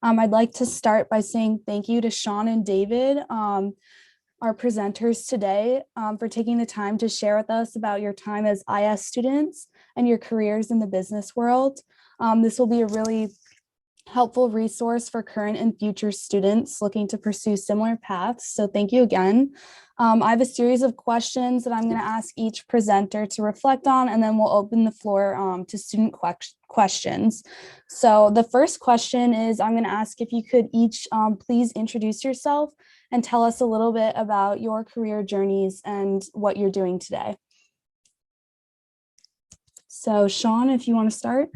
I'd like to start by saying thank you to Sean and David, our presenters today, for taking the time to share with us about your time as IS students and your careers in the business world. This will be a really helpful resource for current and future students looking to pursue similar paths. So thank you again. I have a series of questions that I'm going to ask each presenter to reflect on, and then we'll open the floor to student questions. So the first question is, I'm going to ask if you could each please introduce yourself and tell us a little bit about your career journeys and what you're doing today. So Sean, if you want to start.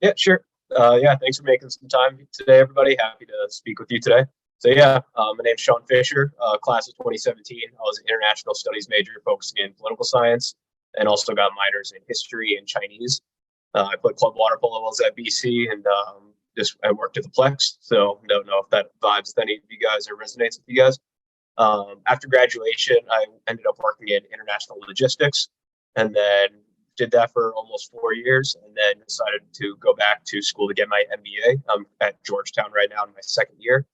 Yeah, sure. Yeah, thanks for making some time today, everybody. Happy to speak with you today. So yeah, my name's Sean Fisher, class of 2017. I was an international studies major focusing in political science and also got minors in history and Chinese. I played club water polo levels at BC and I worked at the Plex. So don't know if that vibes with any of you guys or resonates with you guys. After graduation, I ended up working in international logistics and then did that for almost 4 years and then decided to go back to school to get my MBA. I'm at Georgetown right now in my second year.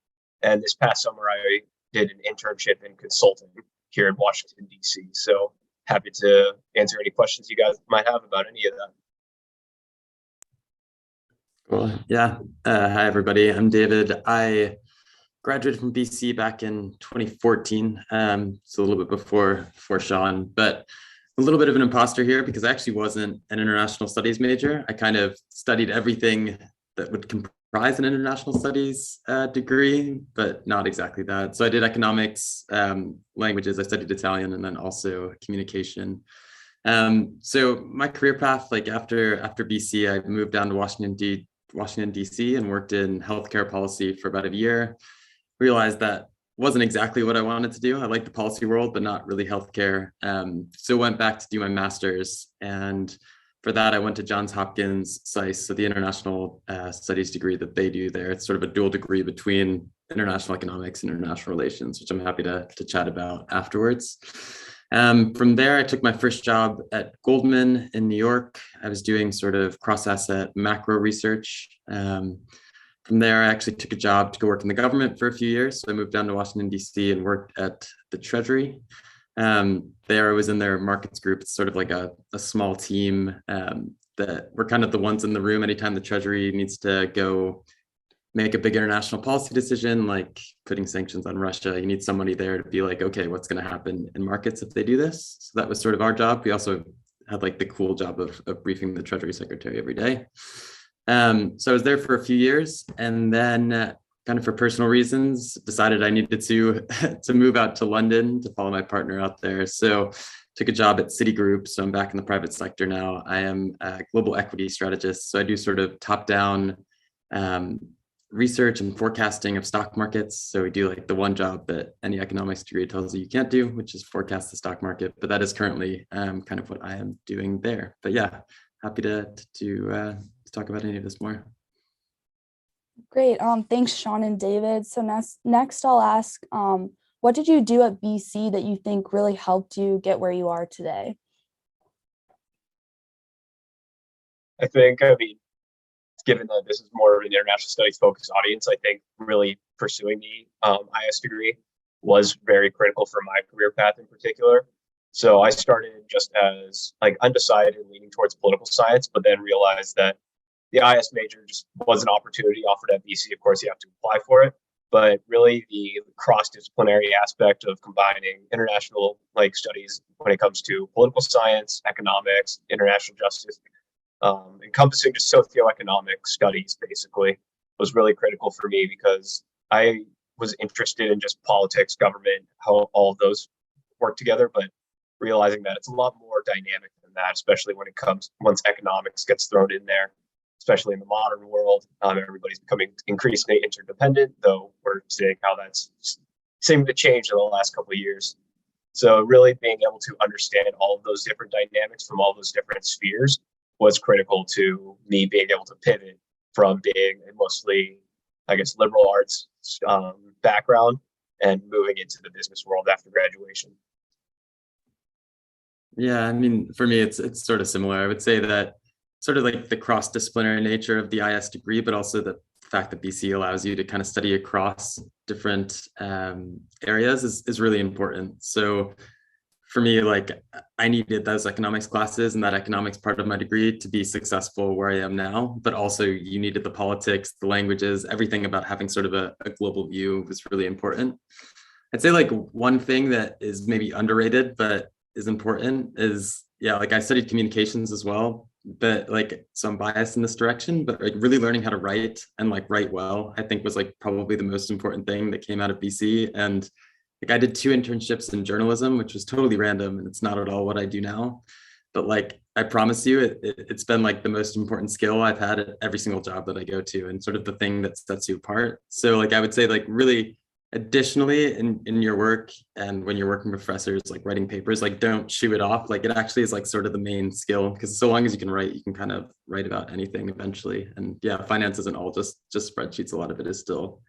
And this past summer, I did an internship in consulting here in Washington, D.C. So happy to answer any questions you guys might have about any of that. Cool. Yeah. Hi, everybody. I'm David. I graduated from BC back in 2014. So a little bit before Sean, but a little bit of an imposter here because I actually wasn't an international studies major. I kind of studied everything that would comprise an international studies degree, but not exactly that. So I did economics, languages. I studied Italian and then also communication. So my career path, like after BC, I moved down to Washington, D.C. and worked in healthcare policy for about a year. Realized that wasn't exactly what I wanted to do. I like the policy world, but not really healthcare. So went back to do my master's. And for that, I went to Johns Hopkins SICE, so the international studies degree that they do there. It's sort of a dual degree between international economics and international relations, which I'm happy to chat about afterwards. From there, I took my first job at Goldman in New York. I was doing sort of cross-asset macro research. From there, I actually took a job to go work in the government for a few years. So I moved down to Washington, D.C. and worked at the Treasury. There I was in their markets group. It's sort of like a small team that we're kind of the ones in the room anytime the Treasury needs to go make a big international policy decision, like putting sanctions on Russia. You need somebody there to be like, okay, what's going to happen in markets if they do this? So that was sort of our job. We also had like the cool job of briefing the Treasury Secretary every day. So I was there for a few years and then kind of for personal reasons, decided I needed to move out to London to follow my partner out there. So took a job at Citigroup. So I'm back in the private sector now. I am a global equity strategist. So I do sort of top-down research and forecasting of stock markets. So we do like the one job that any economics degree tells you can't do, which is forecast the stock market. But that is currently kind of what I am doing there. But yeah, happy to talk about any of this more. Great. Thanks, Sean and David. So next I'll ask, what did you do at BC that you think really helped you get where you are today? I think, given that this is more of an international studies focused audience, I think really pursuing the IS degree was very critical for my career path in particular. So I started just as like undecided and leaning towards political science, but then realized that the IS major just was an opportunity offered at BC. Of course, you have to apply for it, but really the cross-disciplinary aspect of combining international studies when it comes to political science, economics, international justice, encompassing just socioeconomic studies basically was really critical for me because I was interested in just politics, government, how all of those work together, but realizing that it's a lot more dynamic than that, especially when it comes once economics gets thrown in there. Especially in the modern world, everybody's becoming increasingly interdependent, though we're seeing how that's seemed to change in the last couple of years. So really being able to understand all of those different dynamics from all those different spheres was critical to me being able to pivot from being a mostly, I guess, liberal arts background and moving into the business world after graduation. Yeah, I mean, for me, it's sort of similar. I would say that sort of like the cross-disciplinary nature of the IS degree, but also the fact that BC allows you to kind of study across different areas is really important. So for me, like I needed those economics classes and that economics part of my degree to be successful where I am now, but also you needed the politics, the languages, everything about having sort of a global view was really important. I'd say like one thing that is maybe underrated, but is important is, yeah, like I studied communications as well, but like, so I'm biased in this direction, but like really learning how to write and like write well, I think was like probably the most important thing that came out of BC. And like I did 2 internships in journalism, which was totally random and it's not at all what I do now. But like I promise you, it's been like the most important skill I've had at every single job that I go to, and sort of the thing that sets you apart. So like I would say like really additionally in your work and when you're working with professors, like writing papers, like don't shoo it off. Like it actually is like sort of the main skill, because so long as you can write, you can kind of write about anything eventually. And yeah, finance isn't all just spreadsheets. A lot of it is still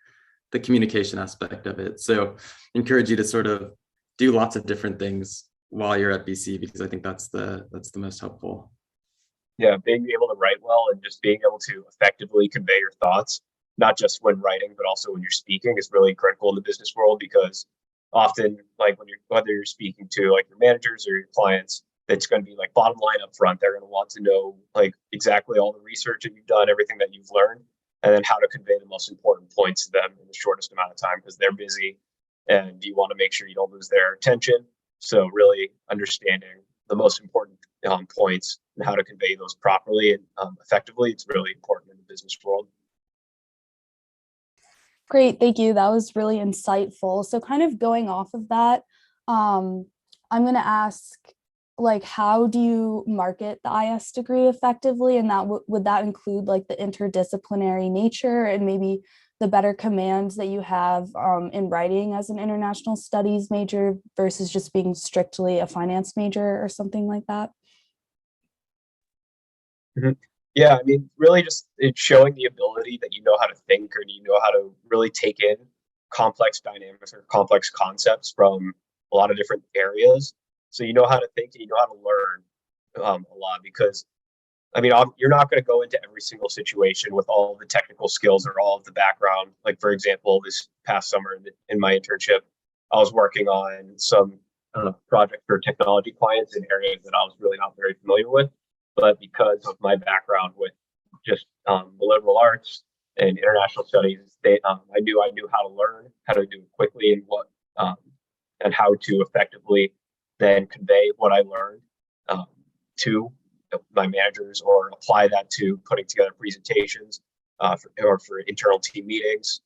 the communication aspect of it. So encourage you to sort of do lots of different things while you're at BC, because I think that's the most helpful. Yeah, being able to write well and just being able to effectively convey your thoughts, not just when writing, but also when you're speaking, is really critical in the business world, because often, like when you're, whether you're speaking to like your managers or your clients, it's going to be like bottom line up front. They're going to want to know like exactly all the research that you've done, everything that you've learned, and then how to convey the most important points to them in the shortest amount of time, because they're busy and you want to make sure you don't lose their attention. So really understanding the most important points and how to convey those properly and effectively, it's really important in the business world. Great, thank you. That was really insightful. So kind of going off of that, I'm going to ask, like, how do you market the IS degree effectively? And that would that include like the interdisciplinary nature and maybe the better commands that you have in writing as an international studies major versus just being strictly a finance major or something like that? Mhm. Yeah, I mean, really just it's showing the ability that you know how to think, or you know how to really take in complex dynamics or complex concepts from a lot of different areas. So you know how to think and you know how to learn a lot, because I mean, you're not going to go into every single situation with all of the technical skills or all of the background. Like, for example, this past summer in my internship, I was working on some project for technology clients in areas that I was really not very familiar with. But because of my background with just the liberal arts and international studies, I knew how to learn, how to do it quickly, and um, and how to effectively then convey what I learned to my managers, or apply that to putting together presentations for internal team meetings.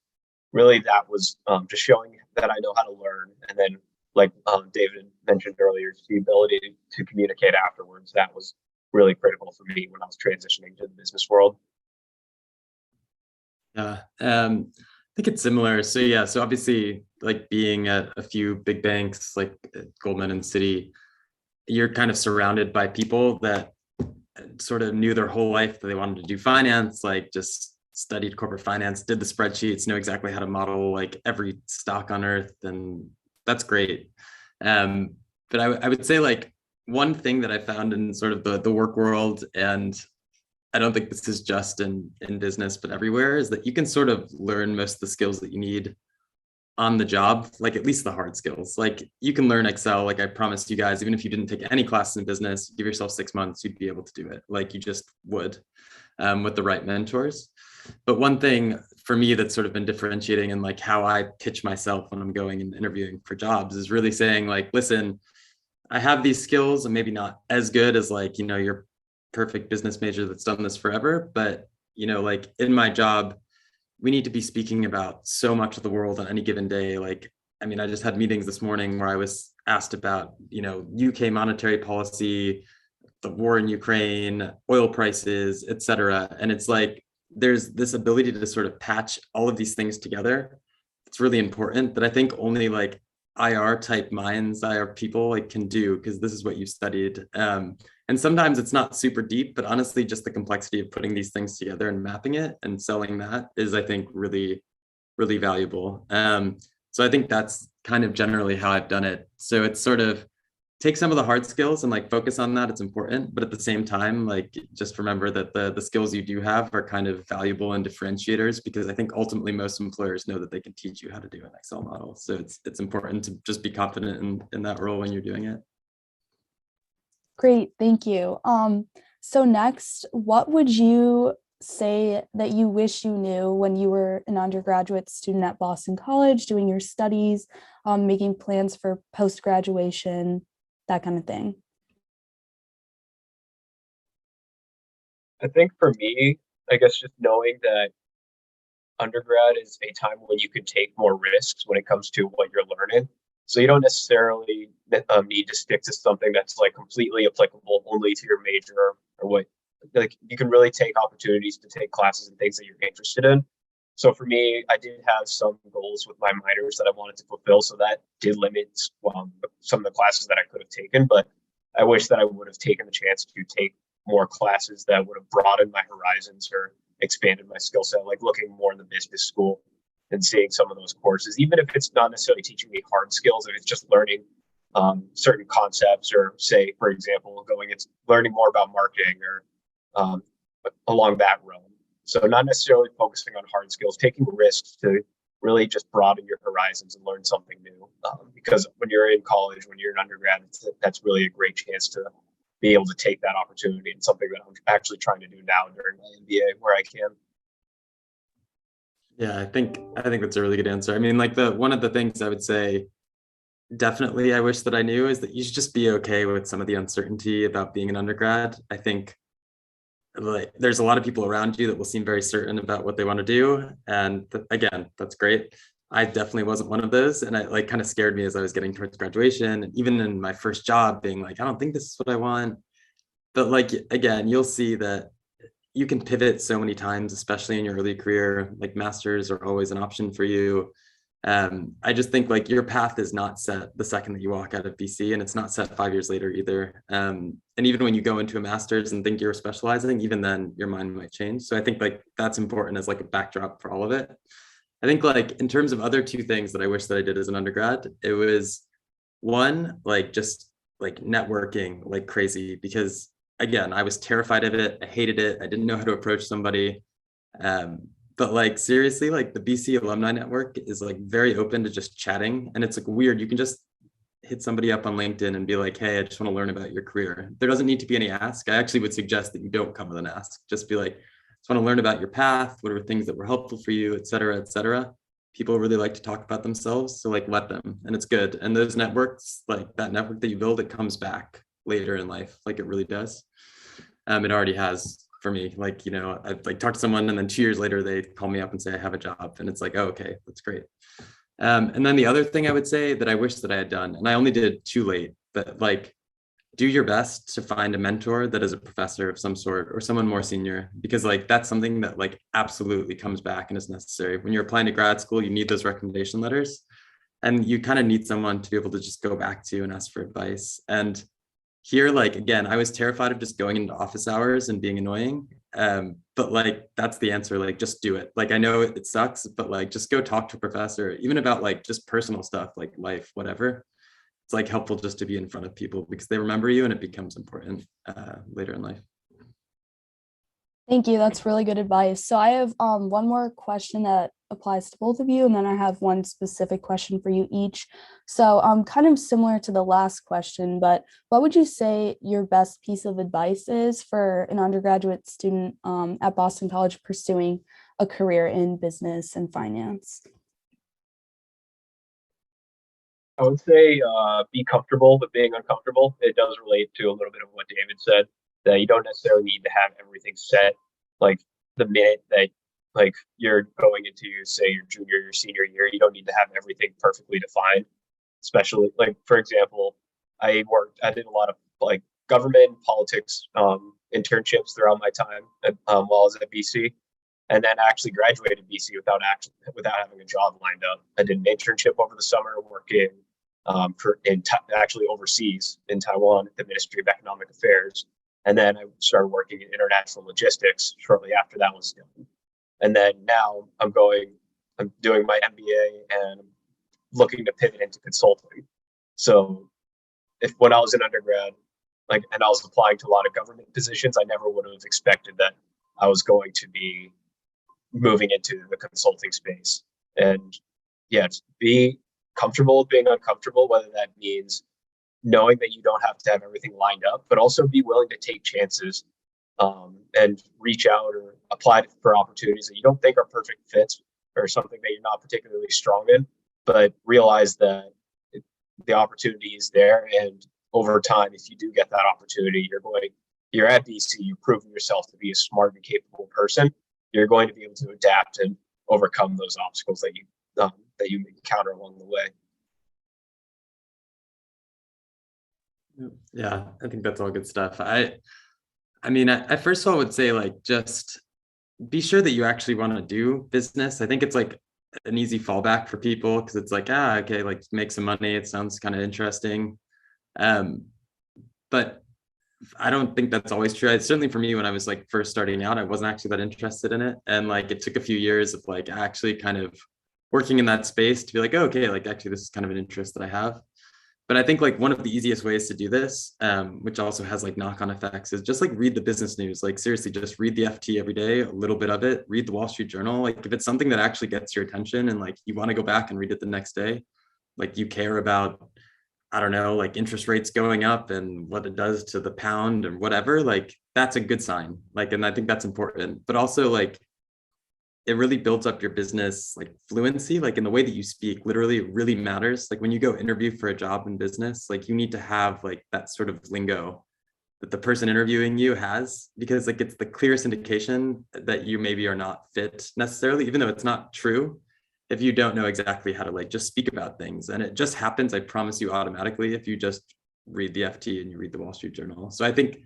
Really, that was just showing that I know how to learn. And then, like David mentioned earlier, the ability to communicate afterwards, that was really critical for me when I was transitioning to the business world. Yeah, I think it's similar. So yeah, so obviously like being at a few big banks like Goldman and Citi, you're kind of surrounded by people that sort of knew their whole life that they wanted to do finance, like just studied corporate finance, did the spreadsheets, know exactly how to model like every stock on earth, and that's great. But I would say like one thing that I found in sort of the work world, and I don't think this is just in business, but everywhere, is that you can sort of learn most of the skills that you need on the job, like at least the hard skills. Like you can learn Excel, like I promised you guys, even if you didn't take any classes in business, give yourself 6 months, you'd be able to do it. Like you just would with the right mentors. But one thing for me that's sort of been differentiating in like how I pitch myself when I'm going and interviewing for jobs is really saying like, listen, I have these skills and maybe not as good as like, your perfect business major that's done this forever, but like in my job, we need to be speaking about so much of the world on any given day. Like, I mean, I just had meetings this morning where I was asked about, UK monetary policy, the war in Ukraine, oil prices, et cetera. And it's like, there's this ability to sort of patch all of these things together. It's really important that I think only like IR type minds, IR people like can do, because this is what you studied. And sometimes it's not super deep, but honestly, just the complexity of putting these things together and mapping it and selling that is, I think, really, really valuable. So I think that's kind of generally how I've done it. So it's sort of take some of the hard skills and like focus on that. It's important, but at the same time, like just remember that the skills you do have are kind of valuable and differentiators, because I think ultimately most employers know that they can teach you how to do an Excel model. So it's important to just be confident in that role when you're doing it. Great, thank you. So next, what would you say that you wish you knew when you were an undergraduate student at Boston College doing your studies, making plans for post-graduation, that kind of thing? I think for me, I guess just knowing that undergrad is a time when you can take more risks when it comes to what you're learning. So you don't necessarily need to stick to something that's like completely applicable only to your major or what. Like you can really take opportunities to take classes and things that you're interested in. So for me, I did have some goals with my minors that I wanted to fulfill. So that did limit some of the classes that I could have taken. But I wish that I would have taken the chance to take more classes that would have broadened my horizons or expanded my skill set, like looking more in the business school and seeing some of those courses, even if it's not necessarily teaching me hard skills, if it's just learning certain concepts, or say, for example, going into learning more about marketing or along that realm. So not necessarily focusing on hard skills, taking risks to really just broaden your horizons and learn something new. Because when you're in college, when you're an undergrad, that's really a great chance to be able to take that opportunity, and something that I'm actually trying to do now during my MBA where I can. Yeah, I think that's a really good answer. I mean, like one of the things I would say definitely I wish that I knew is that you should just be okay with some of the uncertainty about being an undergrad. I think like there's a lot of people around you that will seem very certain about what they want to do. And again, that's great. I definitely wasn't one of those. And it like kind of scared me as I was getting towards graduation. And even in my first job being like, I don't think this is what I want. But like, again, you'll see that you can pivot so many times, especially in your early career. Like masters are always an option for you. I just think like your path is not set the second that you walk out of BC, and it's not set 5 years later either. And even when you go into a master's and think you're specializing, even then your mind might change. So I think like that's important as like a backdrop for all of it. I think like in terms of other two things that I wish that I did as an undergrad, it was one, like just like networking like crazy, because again, I was terrified of it. I hated it. I didn't know how to approach somebody. But like seriously, like the BC Alumni Network is like very open to just chatting. And it's like weird. You can just hit somebody up on LinkedIn and be like, hey, I just want to learn about your career. There doesn't need to be any ask. I actually would suggest that you don't come with an ask. Just be like, I just want to learn about your path. What are things that were helpful for you, et cetera, et cetera. People really like to talk about themselves. So like let them, and it's good. And those networks, like that network that you build, it comes back later in life. Like it really does. It already has for me. Like, you know, I like talk to someone and then 2 years later they call me up and say I have a job, and it's like, oh, okay, that's great. And then the other thing I would say that I wish that I had done, and I only did it too late, but like do your best to find a mentor that is a professor of some sort or someone more senior, because like that's something that like absolutely comes back and is necessary. When you're applying to grad school, you need those recommendation letters, and you kind of need someone to be able to just go back to and ask for advice. And here, like, again, I was terrified of just going into office hours and being annoying. But like, that's the answer. Like, just do it. Like, I know it sucks, but like, just go talk to a professor, even about like just personal stuff, like life, whatever. It's like helpful just to be in front of people because they remember you and it becomes important later in life. Thank you. That's really good advice. So I have one more question that applies to both of you, and then I have one specific question for you each. So kind of similar to the last question, but what would you say your best piece of advice is for an undergraduate student at Boston College pursuing a career in business and finance? I would say be comfortable with being uncomfortable. It does relate to a little bit of what David said, that you don't necessarily need to have everything set like the minute that like you're going into say your junior, your senior year. You don't need to have everything perfectly defined. Especially like for example, I did a lot of like government politics internships throughout my time while I was at BC, and then actually graduated BC without having a job lined up. I did an internship over the summer working actually overseas in Taiwan at the Ministry of Economic Affairs, and then I started working in international logistics shortly after that was done. And then now I'm doing my MBA and looking to pivot into consulting. So if when I was an undergrad, like, and I was applying to a lot of government positions, I never would have expected that I was going to be moving into the consulting space. And yeah, just be comfortable with being uncomfortable, whether that means knowing that you don't have to have everything lined up, but also be willing to take chances, and reach out or apply for opportunities that you don't think are perfect fits or something that you're not particularly strong in, but realize that the opportunity is there. And over time, if you do get that opportunity, you're at BC, you've proven yourself to be a smart and capable person. You're going to be able to adapt and overcome those obstacles that you encounter along the way. Yeah, I think that's all good stuff. I mean, I first of all would say, like, just be sure that you actually want to do business. I think it's like an easy fallback for people because it's like, okay, like make some money. It sounds kind of interesting. But I don't think that's always true. Certainly for me, when I was like first starting out, I wasn't actually that interested in it. And like, it took a few years of like actually kind of working in that space to be like, oh, okay, like actually this is kind of an interest that I have. But I think like one of the easiest ways to do this, which also has like knock-on effects, is just like read the business news. Like seriously, just read the FT every day, a little bit of it, read the Wall Street Journal. Like if it's something that actually gets your attention and like you want to go back and read it the next day, like you care about, I don't know, like interest rates going up and what it does to the pound and whatever, like that's a good sign. Like, and I think that's important, but also like it really builds up your business like fluency, like in the way that you speak. Literally it really matters. Like when you go interview for a job in business, like you need to have like that sort of lingo that the person interviewing you has, because like it's the clearest indication that you maybe are not fit necessarily, even though it's not true, if you don't know exactly how to like just speak about things. And it just happens, I promise you, automatically if you just read the FT and you read the Wall Street Journal. So I think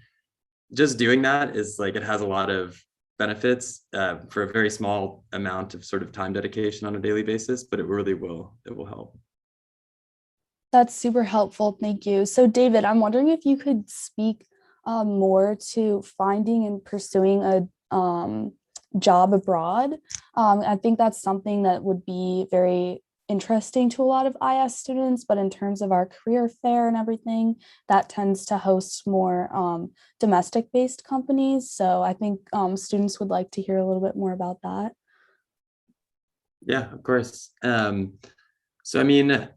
just doing that is like, it has a lot of benefits for a very small amount of sort of time dedication on a daily basis, but it will help. That's super helpful. Thank you. So David, I'm wondering if you could speak more to finding and pursuing a job abroad. I think that's something that would be very interesting to a lot of IS students, but in terms of our career fair and everything, that tends to host more domestic-based companies. So I think students would like to hear a little bit more about that. Yeah, of course. So I mean,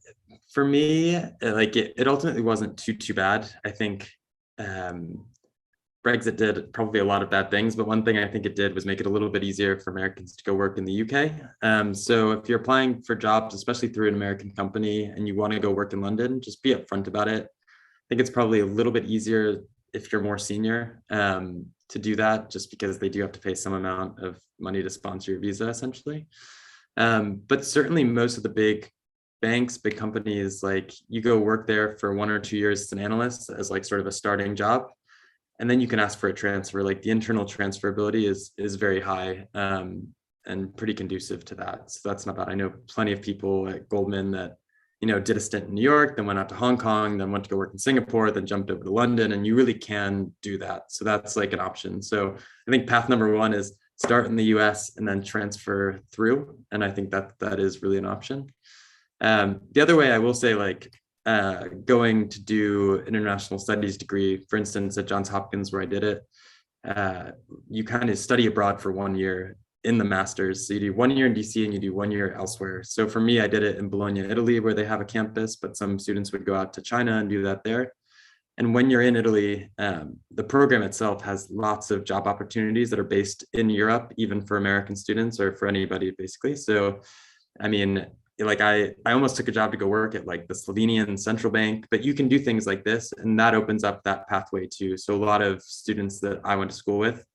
for me, like it ultimately wasn't too bad. I think Brexit did probably a lot of bad things, but one thing I think it did was make it a little bit easier for Americans to go work in the UK. So if you're applying for jobs, especially through an American company, and you want to go work in London, just be upfront about it. I think it's probably a little bit easier if you're more senior to do that, just because they do have to pay some amount of money to sponsor your visa, essentially. But certainly most of the big banks, big companies, like you go work there for 1 or 2 years as an analyst as like sort of a starting job. And then you can ask for a transfer. Like the internal transferability is very high and pretty conducive to that. So that's not bad. I know plenty of people at Goldman that, you know, did a stint in New York, then went out to Hong Kong, then went to go work in Singapore, then jumped over to London, and you really can do that. So that's like an option. So I think path number one is start in the US and then transfer through. And I think that is really an option. The other way I will say, like, going to do an international studies degree, for instance, at Johns Hopkins, where I did it, you kind of study abroad for 1 year in the master's. So you do 1 year in DC and you do 1 year elsewhere. So for me, I did it in Bologna, Italy, where they have a campus, but some students would go out to China and do that there. And when you're in Italy, the program itself has lots of job opportunities that are based in Europe, even for American students or for anybody, basically. So, I mean, like I almost took a job to go work at like the Slovenian central bank, but you can do things like this, and that opens up that pathway too. So a lot of students that I went to school with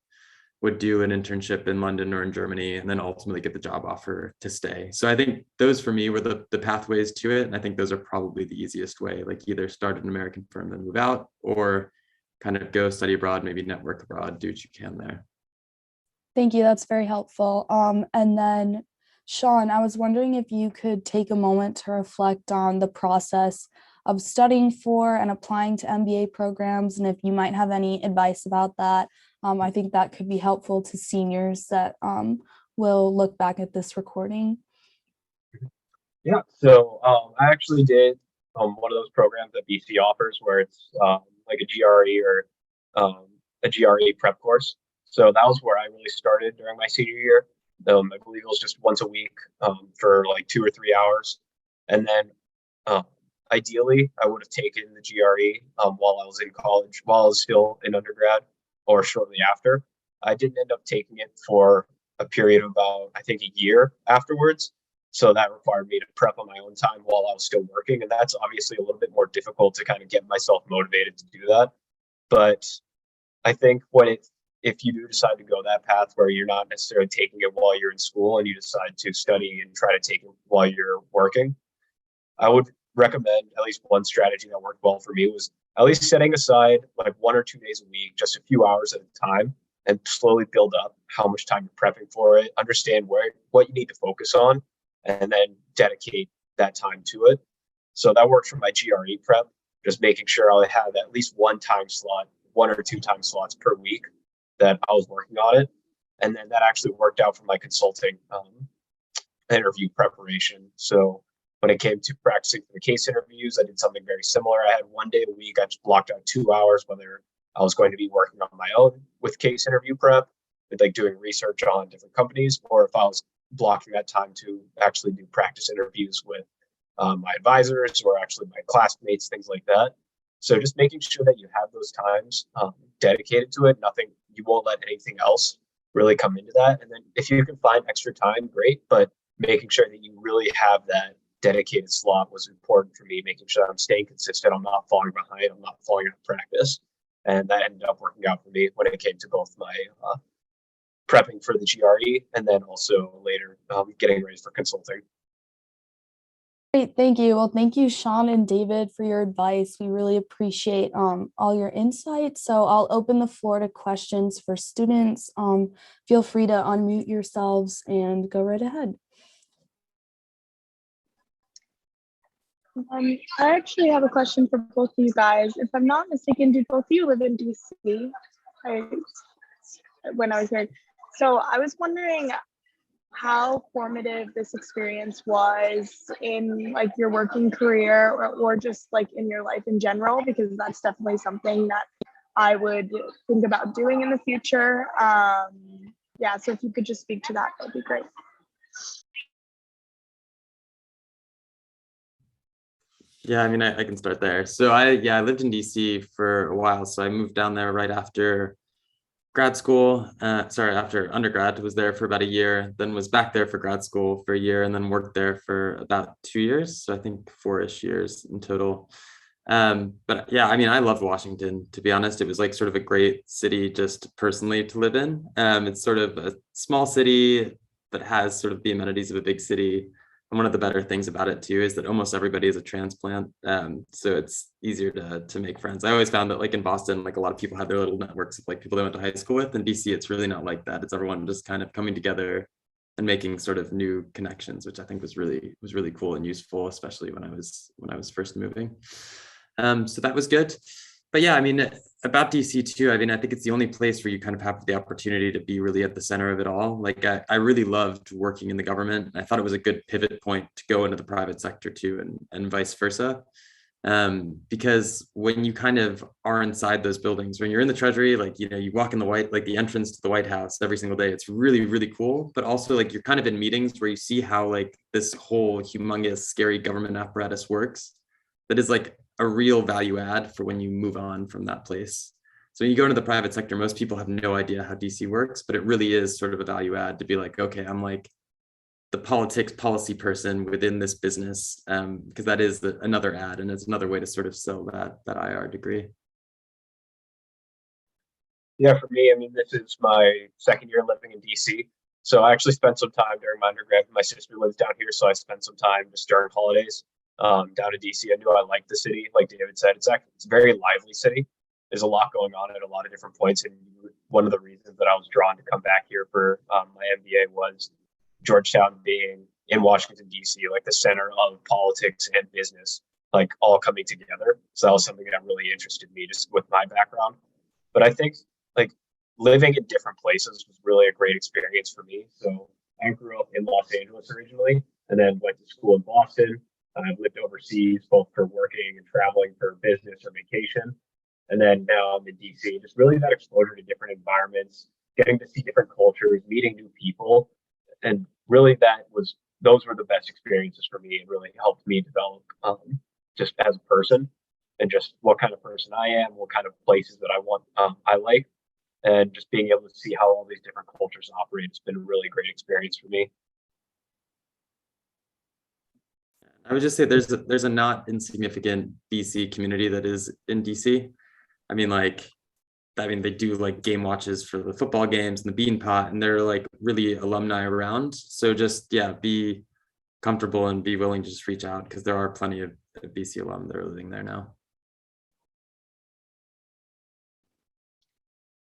would do an internship in London or in Germany, and then ultimately get the job offer to stay. So I think those for me were the pathways to it. And I think those are probably the easiest way, like either start an American firm and move out, or kind of go study abroad, maybe network abroad, do what you can there. Thank you. That's very helpful. And then Sean, I was wondering if you could take a moment to reflect on the process of studying for and applying to MBA programs, and if you might have any advice about that. I think that could be helpful to seniors that will look back at this recording. Yeah, so I actually did one of those programs that BC offers where it's like a GRE or a GRE prep course. So that was where I really started during my senior year. I believe it was just once a week for like 2 or 3 hours. And then ideally, I would have taken the GRE while I was in college, while I was still in undergrad or shortly after. I didn't end up taking it for a period of about, I think, a year afterwards. So that required me to prep on my own time while I was still working. And that's obviously a little bit more difficult to kind of get myself motivated to do that. But I think if you do decide to go that path where you're not necessarily taking it while you're in school and you decide to study and try to take it while you're working, I would recommend at least one strategy that worked well for me was at least setting aside like 1 or 2 days a week, just a few hours at a time, and slowly build up how much time you're prepping for it, understand what you need to focus on, and then dedicate that time to it. So that worked for my GRE prep, just making sure I have at least one or two time slots per week that I was working on it. And then that actually worked out for my consulting interview preparation. So when it came to practicing for the case interviews, I did something very similar. I had 1 day a week. I just blocked out 2 hours, whether I was going to be working on my own with case interview prep, with like doing research on different companies, or if I was blocking that time to actually do practice interviews with my advisors or actually my classmates, things like that. So just making sure that you have those times dedicated to it. You won't let anything else really come into that. And then if you can find extra time, great. But making sure that you really have that dedicated slot was important for me, making sure I'm staying consistent. I'm not falling behind. I'm not falling out of practice. And that ended up working out for me when it came to both my prepping for the GRE and then also later getting ready for consulting. Great, thank you. Well, thank you, Sean and David, for your advice. We really appreciate all your insights. So I'll open the floor to questions for students. Feel free to unmute yourselves and go right ahead. I actually have a question for both of you guys. If I'm not mistaken, do both of you live in DC? When I was here. So I was wondering how formative this experience was in like your working career or just like in your life in general, because that's definitely something that I would think about doing in the future. Yeah, so if you could just speak to that, that'd be great. Yeah, I mean, I can start there. So I lived in DC for a while. So I moved down there right after grad school. After undergrad, was there for about a year, then was back there for grad school for a year, and then worked there for about 2 years. So I think 4-ish years in total. But yeah, I mean, I loved Washington, to be honest. It was like sort of a great city just personally to live in. It's sort of a small city, but has sort of the amenities of a big city. And one of the better things about it too is that almost everybody is a transplant. So it's easier to make friends. I always found that like in Boston, like a lot of people have their little networks of like people they went to high school with. In DC, it's really not like that. It's everyone just kind of coming together and making sort of new connections, which I think was really cool and useful, especially when I was first moving. So that was good. But yeah, I mean, about DC too, I mean, I think it's the only place where you kind of have the opportunity to be really at the center of it all. Like I really loved working in the government. I thought it was a good pivot point to go into the private sector too, and vice versa. Because when you kind of are inside those buildings, when you're in the Treasury, like, you know, you walk in the entrance to the White House every single day, it's really, really cool. But also like you're kind of in meetings where you see how like this whole humongous, scary government apparatus works. That is like a real value add for when you move on from that place. So when you go into the private sector, most people have no idea how DC works, but it really is sort of a value add to be like, okay, I'm like the policy person within this business, because that is another ad, and it's another way to sort of sell that IR degree. Yeah, for me, I mean, this is my second year living in DC. So I actually spent some time during my undergrad. My sister lives down here, so I spent some time just during holidays down in DC. I knew I liked the city. Like David said, it's a very lively city. There's a lot going on at a lot of different points. And one of the reasons that I was drawn to come back here for my MBA was Georgetown being in Washington, DC, like the center of politics and business, like all coming together. So that was something that really interested me just with my background. But I think like living in different places was really a great experience for me. So I grew up in Los Angeles originally, and then went to school in Boston. I've lived overseas, both for working and traveling for business or vacation. And then now I'm in DC, just really that exposure to different environments, getting to see different cultures, meeting new people. And really those were the best experiences for me. It really helped me develop just as a person and just what kind of person I am, what kind of places that I like, and just being able to see how all these different cultures operate. It's been a really great experience for me. I would just say there's a not insignificant BC community that is in DC. I mean, they do like game watches for the football games and the Bean Pot, and they're like really alumni around. So just, yeah, be comfortable and be willing to just reach out, because there are plenty of BC alum that are living there now.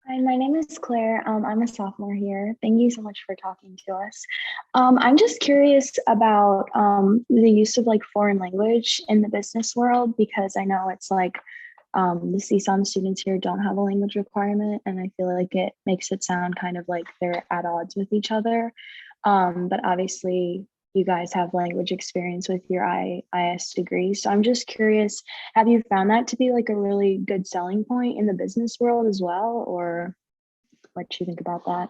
Hi, my name is Claire. I'm a sophomore here. Thank you so much for talking to us. I'm just curious about the use of like foreign language in the business world, because I know it's like the some students here don't have a language requirement, and I feel like it makes it sound kind of like they're at odds with each other. But obviously, you guys have language experience with your IS degree. So I'm just curious, have you found that to be like a really good selling point in the business world as well? Or what do you think about that?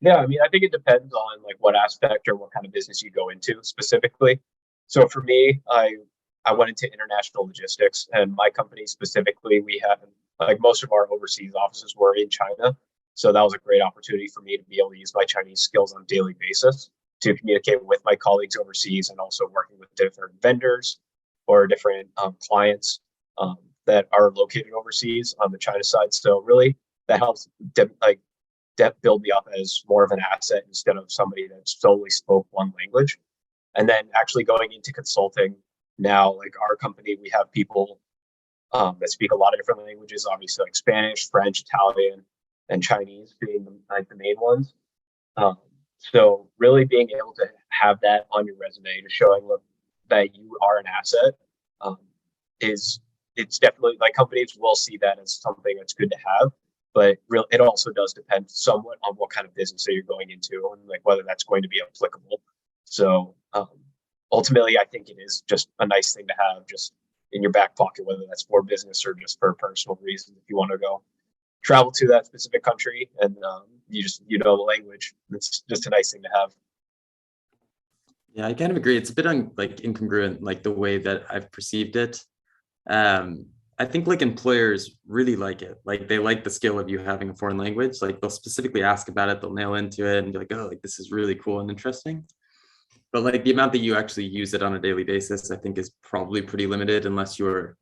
Yeah, I mean, I think it depends on like what aspect or what kind of business you go into specifically. So for me, I went into international logistics, and my company specifically, we have like most of our overseas offices were in China. So that was a great opportunity for me to be able to use my Chinese skills on a daily basis to communicate with my colleagues overseas, and also working with different vendors or different clients that are located overseas on the China side. So really that helps build me up as more of an asset instead of somebody that solely spoke one language. And then actually going into consulting now, like our company, we have people that speak a lot of different languages, obviously like Spanish, French, Italian, and Chinese being the main ones. So really being able to have that on your resume, to showing that you are an asset, it's definitely, like, companies will see that as something that's good to have. But it also does depend somewhat on what kind of business that you're going into, and like whether that's going to be applicable. So ultimately, I think it is just a nice thing to have just in your back pocket, whether that's for business or just for personal reasons. If you want to go travel to that specific country and you know the language, it's just a nice thing to have. Yeah, I kind of agree. It's a bit incongruent, like the way that I've perceived it. I think like employers really like it. Like they like the skill of you having a foreign language. Like they'll specifically ask about it, they'll nail into it and be like, oh, like this is really cool and interesting. But like the amount that you actually use it on a daily basis, I think is probably pretty limited unless you're,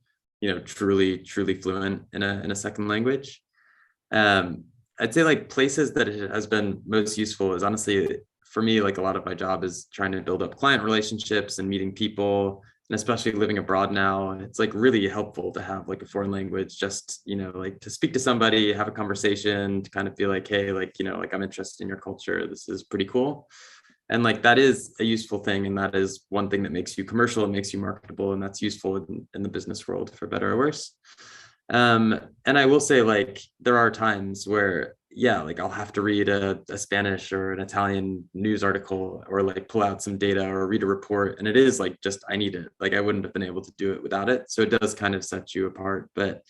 truly fluent in a second language. I'd say like places that it has been most useful is honestly for me, like a lot of my job is trying to build up client relationships and meeting people, and especially living abroad now, it's like really helpful to have like a foreign language, just, like to speak to somebody, have a conversation, to kind of feel like, hey, like, like I'm interested in your culture. This is pretty cool. And like, that is a useful thing. And that is one thing that makes you commercial and makes you marketable. And that's useful in the business world, for better or worse. And I will say, like, there are times where, yeah, like I'll have to read a Spanish or an Italian news article, or like pull out some data or read a report. And it is like, just, I need it. Like I wouldn't have been able to do it without it. So it does kind of set you apart. But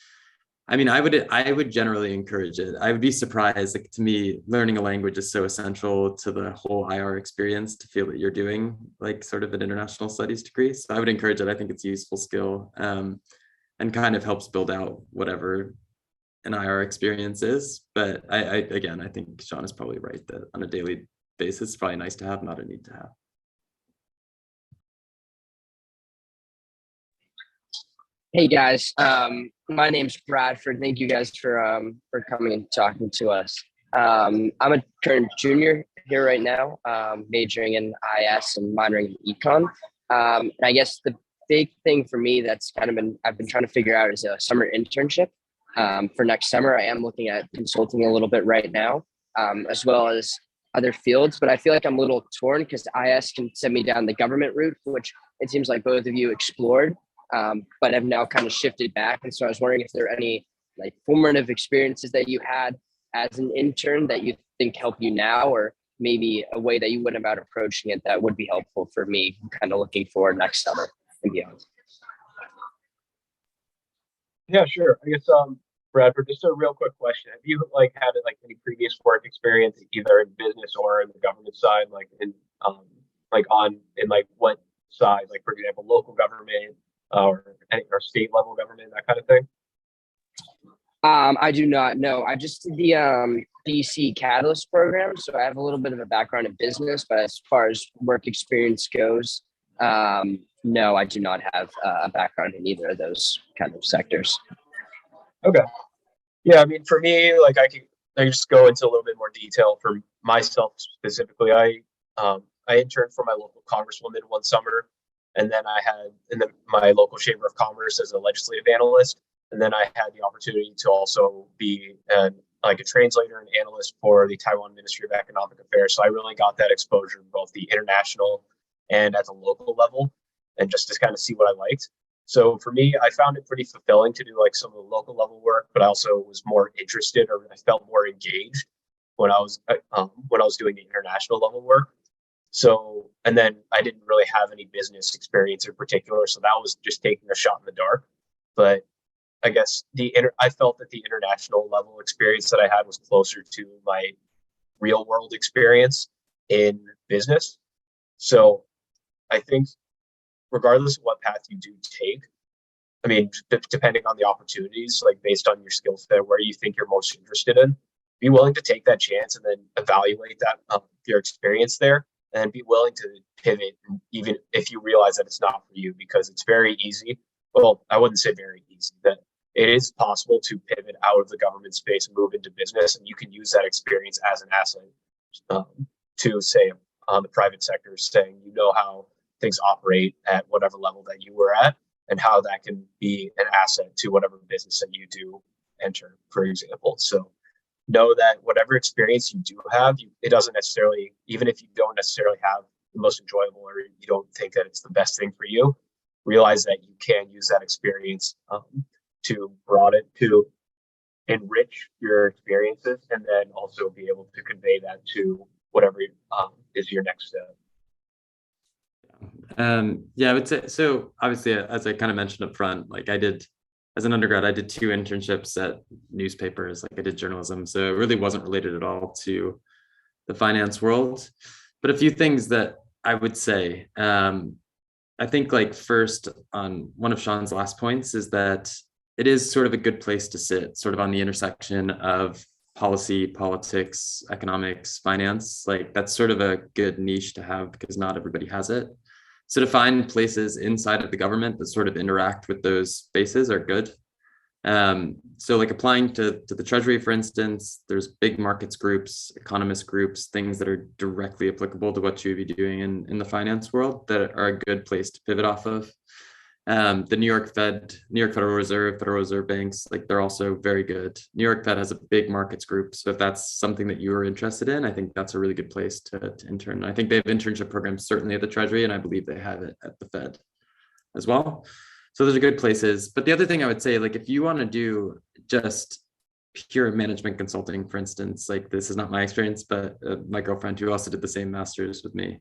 I mean, I would generally encourage it. I would be surprised. Like, to me, learning a language is so essential to the whole IR experience, to feel that you're doing like sort of an international studies degree. So I would encourage it. I think it's a useful skill, and kind of helps build out whatever an IR experience is. But I think Sean is probably right that on a daily basis, it's probably nice to have, not a need to have. Hey guys, my name's Bradford. Thank you guys for coming and talking to us. I'm a current junior here right now, majoring in IS and minoring in econ. And I guess the big thing for me that's I've been trying to figure out is a summer internship for next summer. I am looking at consulting a little bit right now, as well as other fields, but I feel like I'm a little torn because IS can send me down the government route, which it seems like both of you explored. But I've now kind of shifted back. And so I was wondering if there are any like formative experiences that you had as an intern that you think help you now, or maybe a way that you went about approaching it that would be helpful for me kind of looking for next summer and beyond? Yeah, sure. I guess Bradford, just a real quick question. Have you like had like any previous work experience either in business or in the government side, like in like what side, like for example, local government or state level government, that kind of thing? I do not know. I just did the DC Catalyst program, so I have a little bit of a background in business, but as far as work experience goes, no, I do not have a background in either of those kind of sectors. Okay. Yeah, I mean, for me, like I just go into a little bit more detail for myself specifically. I interned for my local congresswoman one summer, and then I had my local chamber of commerce as a legislative analyst, and then I had the opportunity to also be like a translator and analyst for the Taiwan Ministry of Economic Affairs. So I really got that exposure in both the international and at the local level, and just to kind of see what I liked. So for me, I found it pretty fulfilling to do like some of the local level work, but I also was more interested, or I felt more engaged when I was doing the international level work. So, and then I didn't really have any business experience in particular, so that was just taking a shot in the dark. But I guess I felt that the international level experience that I had was closer to my real world experience in business. So I think regardless of what path you do take, I mean, depending on the opportunities, like based on your skill set, where you think you're most interested in, be willing to take that chance and then evaluate that your experience there, and be willing to pivot, even if you realize that it's not for you, because it's very easy. Well, I wouldn't say very easy, that it is possible to pivot out of the government space and move into business, and you can use that experience as an asset to say on the private sector, saying you know how things operate at whatever level that you were at, and how that can be an asset to whatever business that you do enter, for example. So know that whatever experience you do have, it doesn't necessarily, even if you don't necessarily have the most enjoyable, or you don't think that it's the best thing for you, realize that you can use that experience to broaden, to enrich your experiences, and then also be able to convey that to whatever is your next step. Yeah, I would say so. Obviously, as I kind of mentioned up front, like I did as an undergrad, I did 2 internships at newspapers. Like I did journalism, so it really wasn't related at all to the finance world. But a few things that I would say, I think, like first on one of Sean's last points, is that it is sort of a good place to sit, sort of on the intersection of policy, politics, economics, finance. Like that's sort of a good niche to have because not everybody has it. So to find places inside of the government that sort of interact with those spaces are good. So like applying to the Treasury, for instance, there's big markets groups, economist groups, things that are directly applicable to what you would be doing in the finance world that are a good place to pivot off of. The New York Federal Reserve banks, like they're also very good. New York Fed has a big markets group. So if that's something that you are interested in, I think that's a really good place to intern. I think they have internship programs certainly at the Treasury, and I believe they have it at the Fed as well. So those are good places. But the other thing I would say, like if you want to do just pure management consulting, for instance, like this is not my experience, but my girlfriend who also did the same master's with me,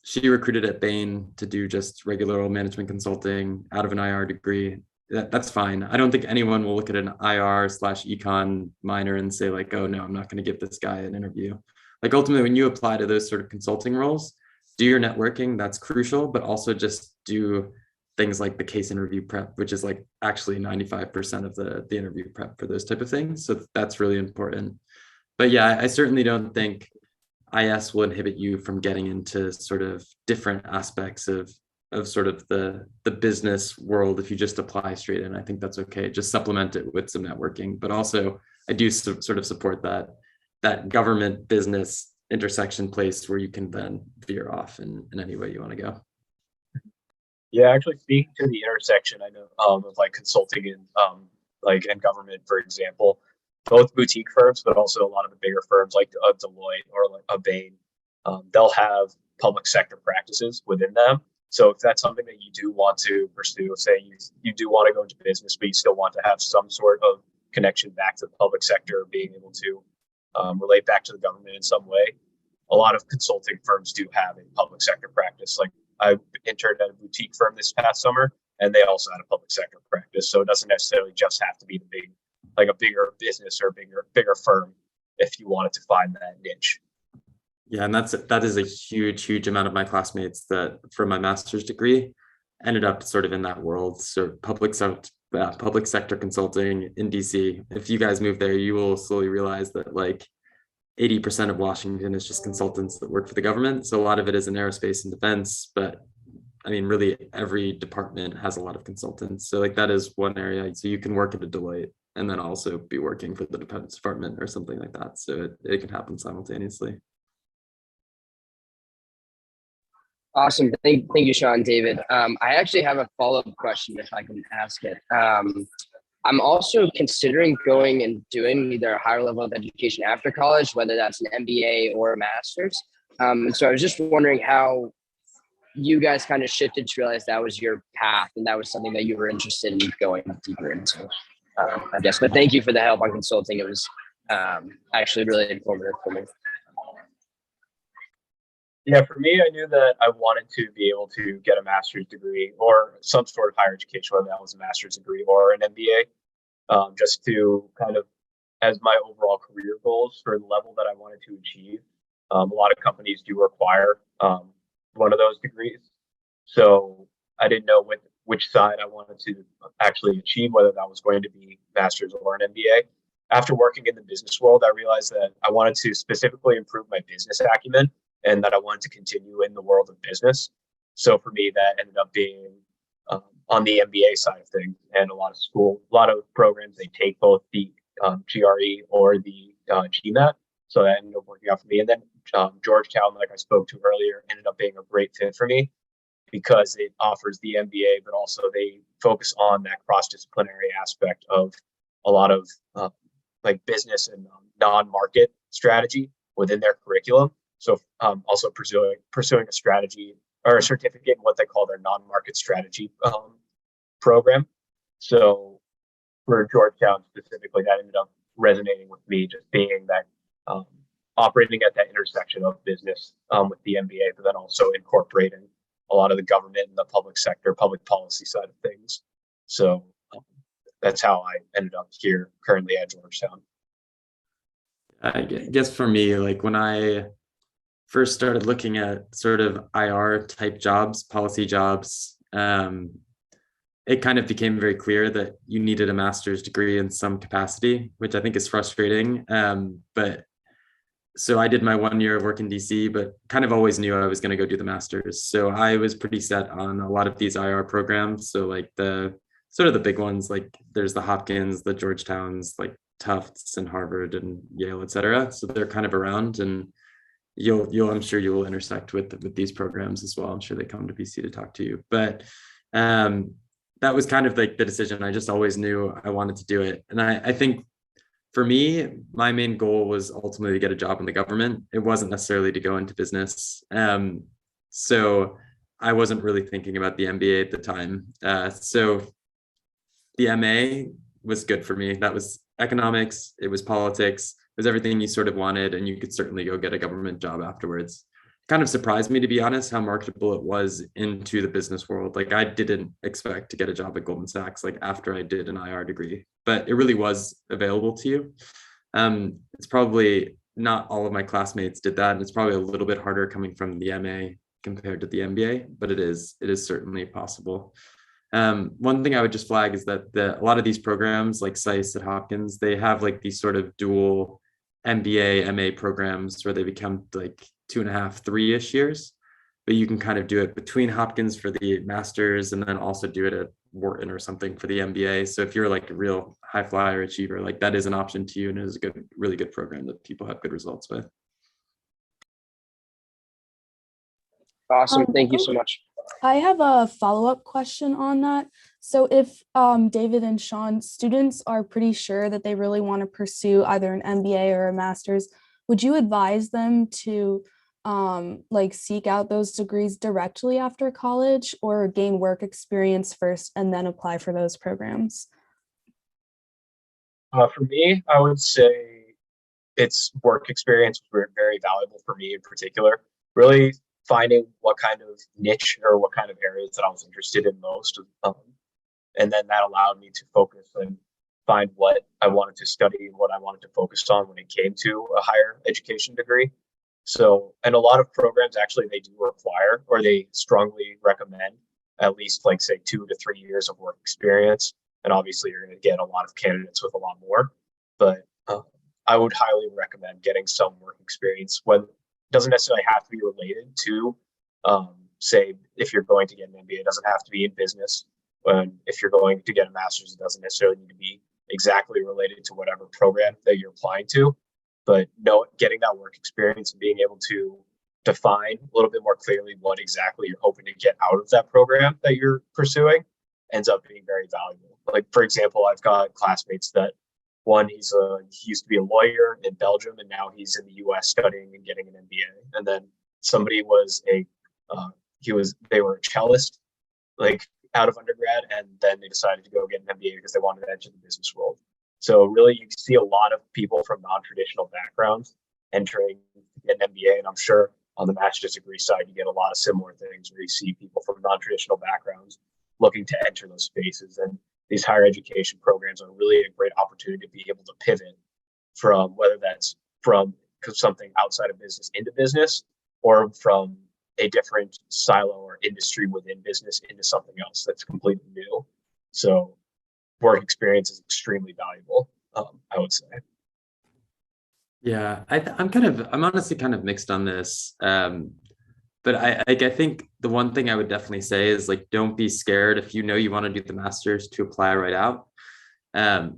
she recruited at Bain to do just regular old management consulting out of an IR degree. That's fine. I don't think anyone will look at an IR/econ minor and say like, oh no, I'm not going to give this guy an interview. Like ultimately, when you apply to those sort of consulting roles, do your networking, that's crucial, but also just do things like the case interview prep, which is like actually 95% of the interview prep for those type of things. So that's really important. But yeah, I certainly don't think IS will inhibit you from getting into sort of different aspects of sort of the business world if you just apply straight in. I think that's okay. Just supplement it with some networking. But also, I do sort of support that government business intersection place where you can then veer off in any way you want to go. Yeah, actually speaking to the intersection, I know of like consulting and government, for example, both boutique firms, but also a lot of the bigger firms like a Deloitte or like a Bain, they'll have public sector practices within them. So if that's something that you do want to pursue, say you do want to go into business, but you still want to have some sort of connection back to the public sector, being able to relate back to the government in some way. A lot of consulting firms do have a public sector practice. Like I interned at a boutique firm this past summer, and they also had a public sector practice. So it doesn't necessarily just have to be like a bigger business or bigger firm if you wanted to find that niche. Yeah, and that is a huge amount of my classmates that for my master's degree ended up sort of in that world. So public sector consulting in DC. If you guys move there, you will slowly realize that like 80% of Washington is just consultants that work for the government. So a lot of it is in aerospace and defense, but I mean, really every department has a lot of consultants. So like that is one area. So you can work at a Deloitte and then also be working for the Defense Department or something like that. So it can happen simultaneously. Awesome. Thank you, Sean and David. I actually have a follow-up question if I can ask it. I'm also considering going and doing either a higher level of education after college, whether that's an MBA or a master's. And so I was just wondering how you guys kind of shifted to realize that was your path and that was something that you were interested in going deeper into, I guess. But thank you for the help on consulting. It was actually really informative for me. Yeah, for me, I knew that I wanted to be able to get a master's degree or some sort of higher education, whether that was a master's degree or an MBA, just to kind of as my overall career goals for the level that I wanted to achieve. A lot of companies do require one of those degrees. So I didn't know which side I wanted to actually achieve, whether that was going to be master's or an MBA. After working in the business world, I realized that I wanted to specifically improve my business acumen and that I wanted to continue in the world of business. So for me, that ended up being on the MBA side of things, and a lot of programs, they take both the GRE or the GMAT. So that ended up working out for me. And then Georgetown, like I spoke to earlier, ended up being a great fit for me because it offers the MBA, but also they focus on that cross-disciplinary aspect of a lot of like business and non-market strategy within their curriculum. So also pursuing a strategy or a certificate in what they call their non-market strategy program. So for Georgetown specifically, that ended up resonating with me, just being that operating at that intersection of business with the MBA, but then also incorporating a lot of the government and the public sector, public policy side of things. So that's how I ended up here currently at Georgetown. I guess for me, like when I first started looking at sort of IR type jobs, policy jobs, it kind of became very clear that you needed a master's degree in some capacity, which I think is frustrating. But so I did my 1 year of work in DC, but kind of always knew I was going to go do the master's. So I was pretty set on a lot of these IR programs. So like the sort of the big ones, like there's the Hopkins, the Georgetowns, like Tufts and Harvard and Yale, et cetera. So they're kind of around, and I'm sure you will intersect with these programs as well. I'm sure they come to BC to talk to you, but that was kind of like the decision. I just always knew I wanted to do it. And I think for me, my main goal was ultimately to get a job in the government. It wasn't necessarily to go into business. So I wasn't really thinking about the MBA at the time. So the MA was good for me. That was economics. It was politics. It was everything you sort of wanted, and you could certainly go get a government job afterwards. Kind of surprised me, to be honest, how marketable it was into the business world. Like I didn't expect to get a job at Goldman Sachs like after I did an IR degree, but it really was available to you. It's probably not all of my classmates did that, and it's probably a little bit harder coming from the MA compared to the MBA, but it is certainly possible. One thing I would just flag is that a lot of these programs like SICE at Hopkins, they have like these sort of dual MBA, MA programs where they become like 2.5, 3-ish years, but you can kind of do it between Hopkins for the master's and then also do it at Wharton or something for the MBA. So if you're like a real high flyer achiever, like that is an option to you, and it is a really good program that people have good results with. Awesome. Thank you so much. I have a follow-up question on that. So if David and Sean, students are pretty sure that they really want to pursue either an MBA or a master's, would you advise them to like seek out those degrees directly after college, or gain work experience first and then apply for those programs? For me, I would say its work experience was very valuable for me in particular. Really finding what kind of niche or what kind of areas that I was interested in most. And then that allowed me to focus and find what I wanted to study and what I wanted to focus on when it came to a higher education degree. So, and a lot of programs actually, they do require, or they strongly recommend, at least like say 2 to 3 years of work experience. And obviously you're going to get a lot of candidates with a lot more, but I would highly recommend getting some work experience. When it doesn't necessarily have to be related to, say, if you're going to get an MBA, it doesn't have to be in business. When if you're going to get a master's, it doesn't necessarily need to be exactly related to whatever program that you're applying to. But getting that work experience and being able to define a little bit more clearly what exactly you're hoping to get out of that program that you're pursuing ends up being very valuable. Like, for example, I've got classmates that one, he used to be a lawyer in Belgium, and now he's in the US studying and getting an MBA. And then somebody was they were a cellist, like out of undergrad, and then they decided to go get an MBA because they wanted to enter the business world. So really, you see a lot of people from non-traditional backgrounds entering an MBA, and I'm sure on the master's degree side, you get a lot of similar things where you see people from non-traditional backgrounds looking to enter those spaces. And these higher education programs are really a great opportunity to be able to pivot from, whether that's from something outside of business into business, or from a different silo or industry within business into something else that's completely new. So work experience is extremely valuable, I would say. Yeah, I'm honestly kind of mixed on this. But I think the one thing I would definitely say is, like, don't be scared if you know you want to do the master's to apply right out.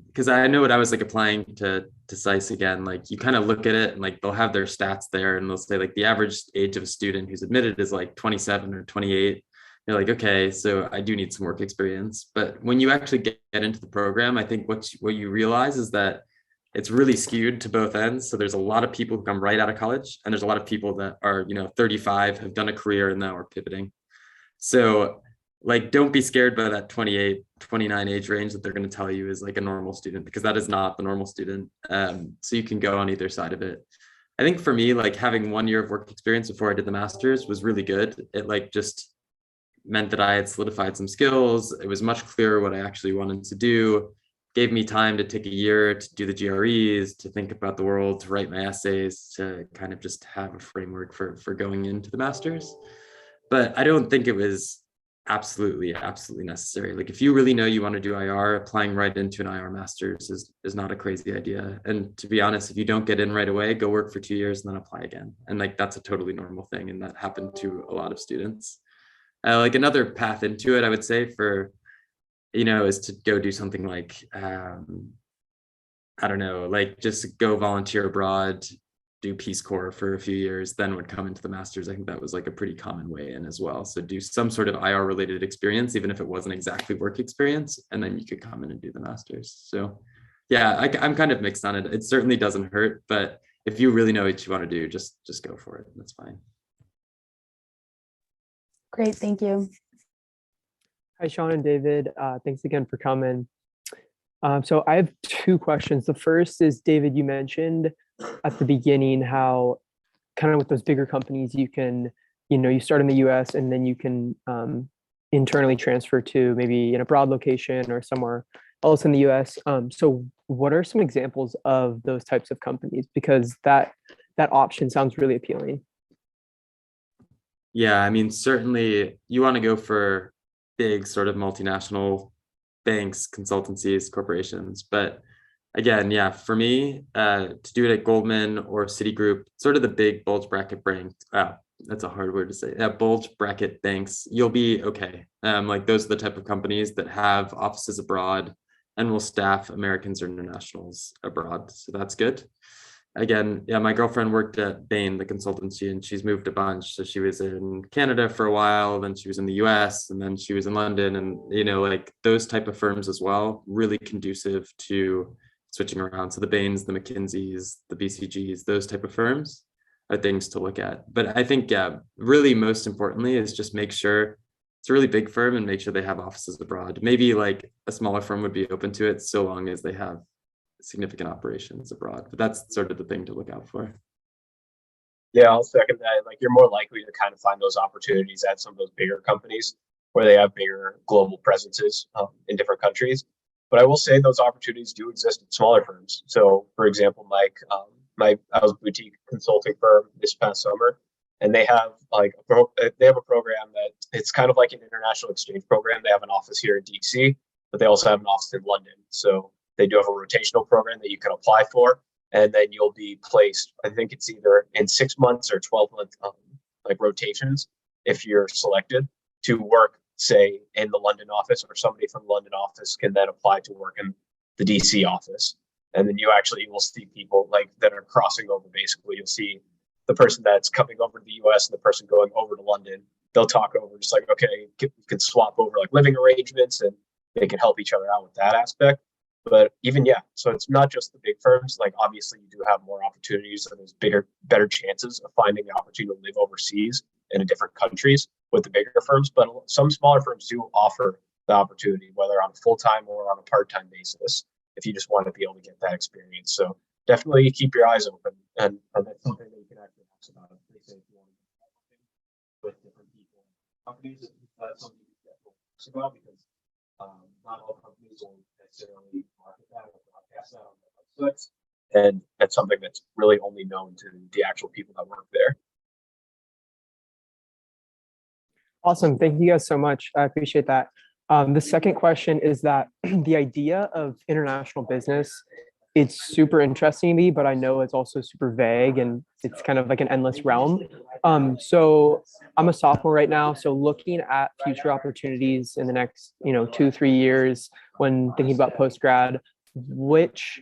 Because I know what I was like applying to SAIS again, like you kind of look at it and like they'll have their stats there and they'll say like the average age of a student who's admitted is like 27 or 28. You're like, okay, so I do need some work experience. But when you actually get into the program, I think what you realize is that it's really skewed to both ends. So there's a lot of people who come right out of college, and there's a lot of people that are, 35, have done a career and now are pivoting. So like, don't be scared by that 28, 29 age range that they're going to tell you is like a normal student, because that is not the normal student. So you can go on either side of it. I think for me, like having 1 year of work experience before I did the master's was really good. It like just meant that I had solidified some skills. It was much clearer what I actually wanted to do. Gave me time to take a year to do the GREs, to think about the world, to write my essays, to kind of just have a framework for going into the master's. But I don't think it was absolutely necessary. Like if you really know you want to do IR, applying right into an IR master's is not a crazy idea. And to be honest, if you don't get in right away, go work for 2 years and then apply again. And like that's a totally normal thing. And that happened to a lot of students. Like another path into it, I would say is to go do something like, I don't know, like just go volunteer abroad, do Peace Corps for a few years, then would come into the master's. I think that was like a pretty common way in as well. So do some sort of IR related experience, even if it wasn't exactly work experience, and then you could come in and do the master's. So yeah, I'm kind of mixed on it. It certainly doesn't hurt, but if you really know what you want to do, just go for it. That's fine. Great, thank you. Hi, Sean and David. Thanks again for coming. So I have 2 questions. The first is, David, you mentioned at the beginning how kind of with those bigger companies, you can, you start in the US and then you can internally transfer to maybe an abroad location or somewhere else in the US. So what are some examples of those types of companies? Because that option sounds really appealing. Yeah, I mean, certainly you want to go for big sort of multinational banks, consultancies, corporations. But again, yeah, for me, to do it at Goldman or Citigroup, sort of the big bulge bracket banks, that's a hard word to say, bulge bracket banks, you'll be okay. Like those are the type of companies that have offices abroad and will staff Americans or internationals abroad. So that's good. Again, yeah, my girlfriend worked at Bain, the consultancy, and she's moved a bunch. So she was in Canada for a while, then she was in the US, and then she was in London. And, like those type of firms as well, really conducive to switching around. So the Bains, the McKinseys, the BCGs, those type of firms are things to look at. But I think, really most importantly is just make sure it's a really big firm and make sure they have offices abroad. Maybe like a smaller firm would be open to it so long as they have significant operations abroad. But that's sort of the thing to look out for. Yeah, I'll second that. Like, you're more likely to kind of find those opportunities at some of those bigger companies where they have bigger global presences in different countries. But I will say those opportunities do exist at smaller firms. So, for example, Mike, I was a boutique consulting firm this past summer, and they have like they have a program that it's kind of like an international exchange program. They have an office here in DC, but they also have an office in London. So they do have a rotational program that you can apply for, and then you'll be placed. I think it's either in 6 months or 12-month like rotations if you're selected to work, say, in the London office, or somebody from the London office can then apply to work in the DC office. And then you will see people like that are crossing over. Basically, you'll see the person that's coming over to the US and the person going over to London. They'll talk over just like, okay, you can swap over like living arrangements, and they can help each other out with that aspect. But even, yeah, so it's not just the big firms. Like, obviously you do have more opportunities, and there's better chances of finding the opportunity to live overseas and in different countries with the bigger firms. But some smaller firms do offer the opportunity, whether on a full-time or on a part-time basis, if you just want to be able to get that experience. So definitely keep your eyes open, and that's something that you can actually ask about. If they say if you want to be with different people and companies, that's something you can definitely ask about, because not all companies will necessarily market that or broadcast that on their websites, and that's something that's really only known to the actual people that work there. Awesome. Thank you guys so much. I appreciate that. The second question is that the idea of international business, it's super interesting to me, but I know it's also super vague, and it's kind of like an endless realm. So I'm a sophomore right now. So looking at future opportunities in the next, 2-3 years, when thinking about post-grad, which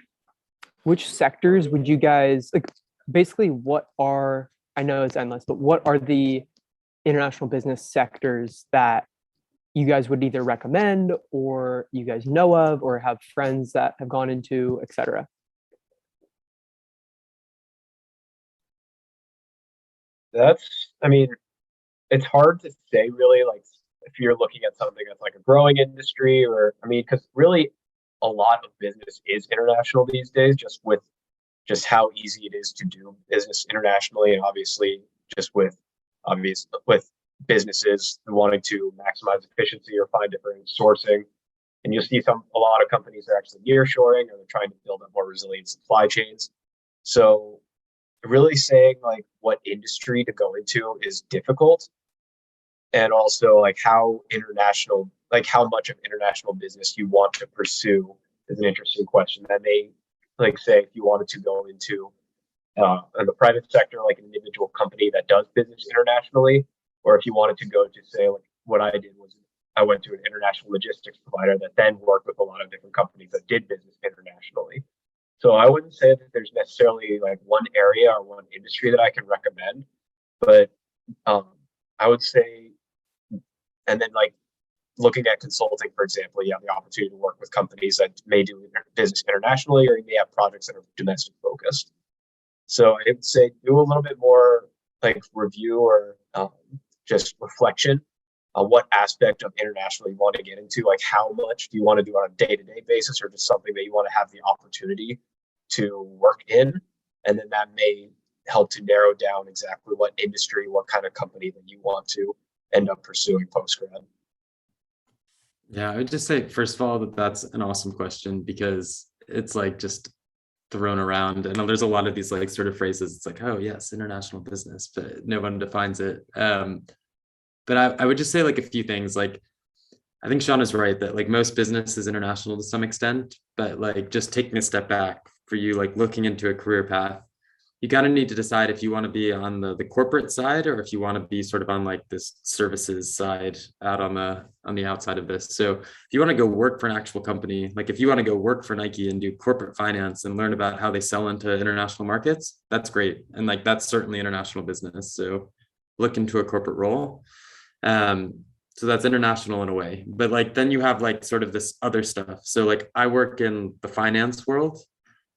sectors would you guys like? Basically, I know it's endless, but what are the international business sectors that you guys would either recommend, or you guys know of, or have friends that have gone into, etc.? It's hard to say really, like, if you're looking at something that's like a growing industry, or, because really a lot of business is international these days, just with just how easy it is to do business internationally, and obviously just with businesses wanting to maximize efficiency or find different sourcing. And you'll see a lot of companies are actually nearshoring, or they're trying to build up more resilient supply chains. So really saying like what industry to go into is difficult. And also like how much of international business you want to pursue is an interesting question. That may, like, say if you wanted to go into in the private sector, like an individual company that does business internationally, or if you wanted to go to, say, like what I did was I went to an international logistics provider that then worked with a lot of different companies that did business internationally. So I wouldn't say that there's necessarily like one area or one industry that I can recommend, but I would say, and then like looking at consulting, for example, you have the opportunity to work with companies that may do business internationally, or you may have projects that are domestic focused. So I would say do a little bit more like review or just reflection on what aspect of international you want to get into. Like, how much do you want to do on a day-to-day basis, or just something that you want to have the opportunity to work in? And then that may help to narrow down exactly what industry, what kind of company that you want to end up pursuing post-grad. Yeah, I would just say, first of all, that's an awesome question, because it's like just thrown around. I know there's a lot of these like sort of phrases. It's like, oh yes, international business, but no one defines it. But I would just say like a few things. Like, I think Sean is right that like most business is international to some extent, but like just taking a step back for you, like looking into a career path, you kind of need to decide if you want to be on the corporate side, or if you want to be sort of on like this services side out on the outside of this. So if you want to go work for an actual company, like if you want to go work for Nike and do corporate finance and learn about how they sell into international markets, that's great. And like, that's certainly international business. So look into a corporate role. So that's international in a way, but like, then you have like sort of this other stuff. So like I work in the finance world,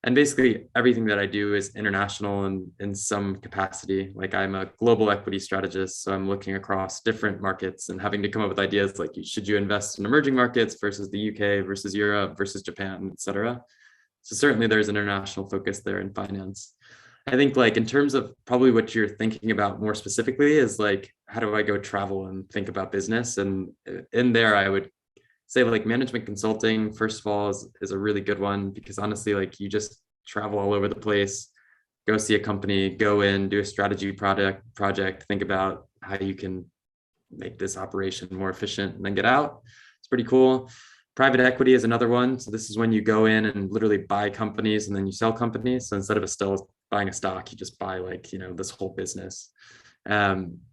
and basically everything that I do is international in some capacity. Like, I'm a global equity strategist. So I'm looking across different markets and having to come up with ideas like, should you invest in emerging markets versus the UK versus Europe versus Japan, et cetera. So certainly there's international focus there in finance. I think like in terms of probably what you're thinking about more specifically is like, how do I go travel and think about business? And in there, I would say like management consulting, first of all, is a really good one, because honestly, like you just travel all over the place, go see a company, go in, do a strategy project, think about how you can make this operation more efficient and then get out. It's pretty cool. Private equity is another one. So this is when you go in and literally buy companies and then you sell companies. So instead of still buying a stock, you just buy like, this whole business.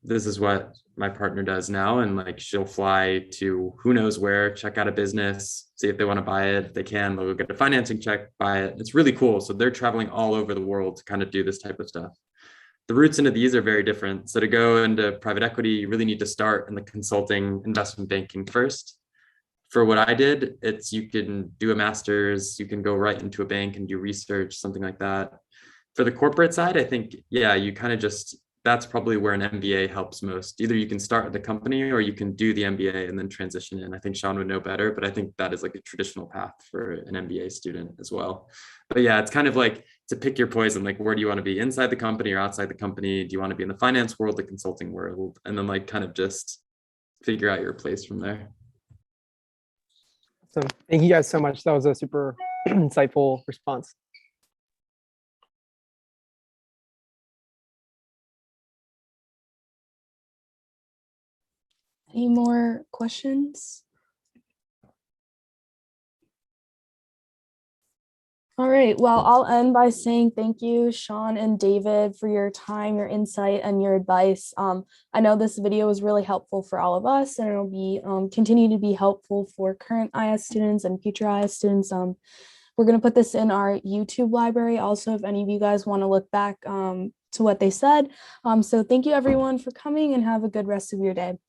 This is what my partner does now. And like, she'll fly to who knows where, check out a business, see if they want to buy it. If they can, they'll get a financing check, buy it. It's really cool. So they're traveling all over the world to kind of do this type of stuff. The routes into these are very different. So to go into private equity, you really need to start in the consulting investment banking first. For what I did, it's you can do a master's, you can go right into a bank and do research, something like that. For the corporate side, I think, yeah, you kind of just, that's probably where an MBA helps most. Either you can start at the company or you can do the MBA and then transition in. I think Sean would know better, but I think that is like a traditional path for an MBA student as well. But yeah, it's kind of like to pick your poison, like where do you want to be, inside the company or outside the company? Do you want to be in the finance world, the consulting world? And then like kind of just figure out your place from there. So thank you guys so much. That was a super insightful response. Any more questions? All right, well, I'll end by saying thank you, Sean and David, for your time, your insight, and your advice. I know this video was really helpful for all of us, and it'll be continue to be helpful for current IS students and future IS students. We're going to put this in our YouTube library also, if any of you guys want to look back to what they said. So thank you everyone for coming, and have a good rest of your day.